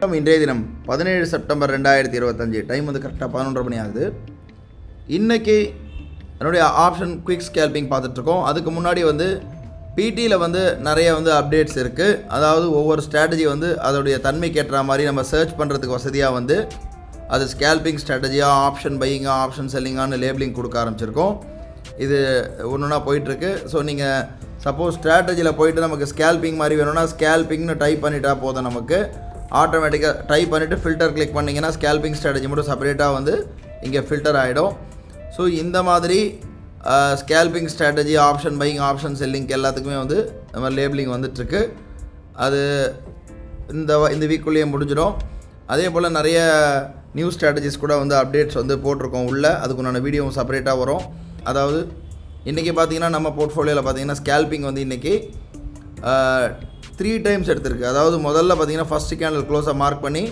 இன்றைய தினம் 17 September 2025 time வந்து கரெக்டாக 11:30 மணி ஆகுது. இன்றைக்கி என்னுடைய ஆப்ஷன் குயிக் ஸ்கேல்பிங் பார்த்துட்ருக்கோம். அதுக்கு முன்னாடி வந்து பிடியில் வந்து நிறைய வந்து அப்டேட்ஸ் இருக்குது. அதாவது ஒவ்வொரு ஸ்ட்ராட்டஜி வந்து அதோடைய தன்மைக்கு ஏற்ற மாதிரி நம்ம சர்ச் பண்ணுறதுக்கு வசதியாக வந்து அது ஸ்கேல்பிங் ஸ்ட்ராட்டஜியாக, ஆப்ஷன் பையிங்காக, ஆப்ஷன் செல்லிங்கான லேபிளிங் கொடுக்க ஆரம்பிச்சிருக்கோம். இது ஒன்றுனா போயிட்டுருக்கு. ஸோ நீங்கள் சப்போஸ் ஸ்ட்ராட்டஜியில் போயிட்டு நமக்கு ஸ்கேல்பிங் மாதிரி வேணும்னா ஸ்கேல்பிங்னு டைப் பண்ணிட்டா போதும். நமக்கு ஆட்டோமேட்டிக்காக டைப் பண்ணிவிட்டு ஃபில்டர் கிளிக் பண்ணிங்கன்னா ஸ்கேல்பிங் ஸ்ட்ராட்டஜி மட்டும் செப்பரேட்டாக வந்து இங்கே ஃபில்டர் ஆகிடும். ஸோ இந்த மாதிரி scalping strategy, option buying, option selling எல்லாத்துக்குமே வந்து நம்ம லேபிளிங் வந்துட்டுருக்கு. அது இந்த வீக்குள்ளேயே முடிஞ்சிடும். அதே போல் நிறைய நியூ ஸ்ட்ராட்டஜிஸ் கூட வந்து அப்டேட்ஸ் வந்து போட்டிருக்கோம் உள்ளே. அதுக்குண்டான வீடியோவும் செப்பரேட்டாக வரும். அதாவது இன்றைக்கி பார்த்திங்கன்னா நம்ம போர்ட்ஃபோலியோவில் பார்த்திங்கன்னா ஸ்கேல்பிங் வந்து இன்றைக்கி 3 டைம்ஸ் எடுத்திருக்கு. அதாவது முதல்ல பார்த்திங்கன்னா ஃபஸ்ட் கேண்டில் க்ளோஸை மார்க் பண்ணி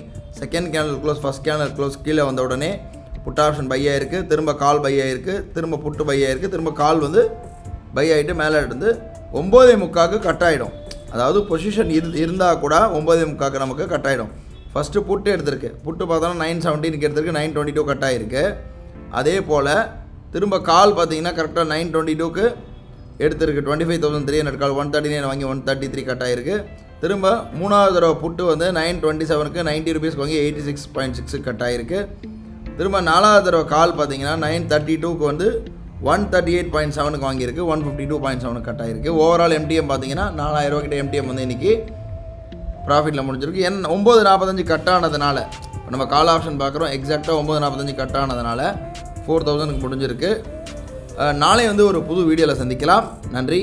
second candle close, first candle close கீழே வந்த உடனே புட் ஆப்ஷன் பை ஆகிருக்கு, திரும்ப கால் பை ஆகிருக்கு, திரும்ப புட்டு பை ஆகிருக்கு, திரும்ப கால் வந்து பை ஆகிட்டு மேலே இருந்து 9:45 கட் ஆகிடும். அதாவது பொசிஷன் இருந்தால் கூட 9:45 நமக்கு கட் ஆகிடும். ஃபஸ்ட்டு புட்டு எடுத்திருக்கு. புட்டு பார்த்தோன்னா 9:17 எடுத்திருக்கு, 9:22 கட் ஆகிருக்கு. அதே போல் திரும்ப கால் பார்த்தீங்கன்னா கரெக்டாக 9:22 எடுத்திருக்கு. 25,300 கால் 139 வாங்கி 133 கட் ஆகிருக்கு. திரும்ப மூணாவது தடவை புட்டு வந்து 9:27 90 ரூபீஸ்க்கு வாங்கி 86.6 கட் ஆகிருக்கு. திரும்ப நாலாவது தடவை கால் பார்த்தீங்கன்னா 9:32 வந்து 138.7 வாங்கியிருக்கு, 152.7 கட் ஆகிருக்கு. ஓவரால் எம்டிஎம் பார்த்தீங்கன்னா 4000 ரூபா கிட்ட எம்டிஎம் வந்து இன்றைக்கி ப்ராஃபிட்டில் முடிஞ்சிருக்கு. 9:45 கட் ஆனதுனால நம்ம கால் ஆப்ஷன் பார்க்குறோம். எக்ஸாக்டாக 9:45 கட் ஆனதுனால 4000க்கு முடிஞ்சிருக்கு. நாளை வந்து ஒரு புது வீடியோவில் சந்திக்கலாம். நன்றி.